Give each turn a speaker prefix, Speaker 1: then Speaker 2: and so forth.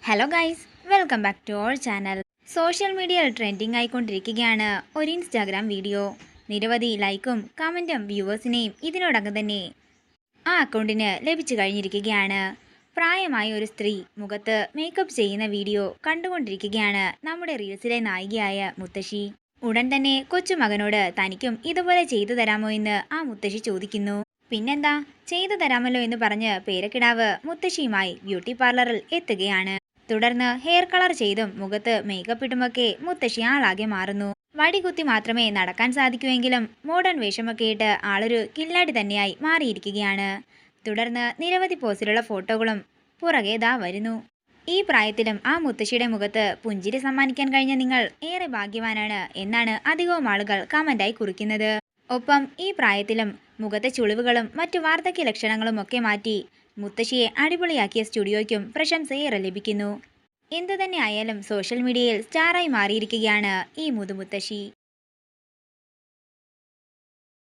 Speaker 1: Hello guys, welcome back to our channel. Social മീഡിയയിൽ trending ആയിക്കൊണ്ടിരിക്കുകയാണ് ഒരു ഇൻസ്റ്റാഗ്രാം വീഡിയോ. നിരവധി ലൈക്കും കമൻറ്റും വ്യൂവേഴ്സിനെയും ഇതിനോടകം തന്നെ ആ അക്കൗണ്ടിന് ലഭിച്ചു കഴിഞ്ഞിരിക്കുകയാണ്. പ്രായമായ ഒരു സ്ത്രീ മുഖത്ത് മേക്കപ്പ് ചെയ്യുന്ന വീഡിയോ കണ്ടുകൊണ്ടിരിക്കുകയാണ് നമ്മുടെ റീൽസിലെ നായികയായ മുത്തശ്ശി. ഉടൻ തന്നെ കൊച്ചുമകനോട് തനിക്കും ഇതുപോലെ ചെയ്തു തരാമോ എന്ന് ആ മുത്തശ്ശി ചോദിക്കുന്നു. പിന്നെന്താ, ചെയ്തു തരാമല്ലോ എന്ന് പറഞ്ഞ് പേരക്കിടാവ് മുത്തശ്ശിയുമായി ബ്യൂട്ടി പാർലറിൽ എത്തുകയാണ്. തുടർന്ന് ഹെയർ കളർ ചെയ്തും മുഖത്ത് മേക്കപ്പ് ഇട്ടുമൊക്കെ മുത്തശ്ശി ആളാകെ മാറുന്നു. വടികുത്തി മാത്രമേ നടക്കാൻ സാധിക്കുമെങ്കിലും മോഡേൺ വേഷമൊക്കെ ഇട്ട് ആളൊരു കില്ലാടി തന്നെയായി മാറിയിരിക്കുകയാണ്. തുടർന്ന് നിരവധി പോസിലുള്ള ഫോട്ടോകളും പുറകെ ദാ വരുന്നു. ഈ പ്രായത്തിലും ആ മുത്തശ്ശിയുടെ മുഖത്ത് പുഞ്ചിരി സമ്മാനിക്കാൻ കഴിഞ്ഞ നിങ്ങൾ ഏറെ ഭാഗ്യവാനാണ് എന്നാണ് അധികവും ആളുകൾ കമന്റായി കുറിക്കുന്നത്. ഒപ്പം ഈ പ്രായത്തിലും മുഖത്തെ ചുളിവുകളും മറ്റു വാർദ്ധക്യ ലക്ഷണങ്ങളും ഒക്കെ മാറ്റി മുത്തശ്ശിയെ അടിപൊളിയാക്കിയ സ്റ്റുഡിയോയ്ക്കും പ്രശംസയേറെ ലഭിക്കുന്നു. എന്തുതന്നെ ആയാലും സോഷ്യൽ മീഡിയയിൽ സ്റ്റാറായി മാറിയിരിക്കുകയാണ് ഈ മുതുമുത്തശ്ശി.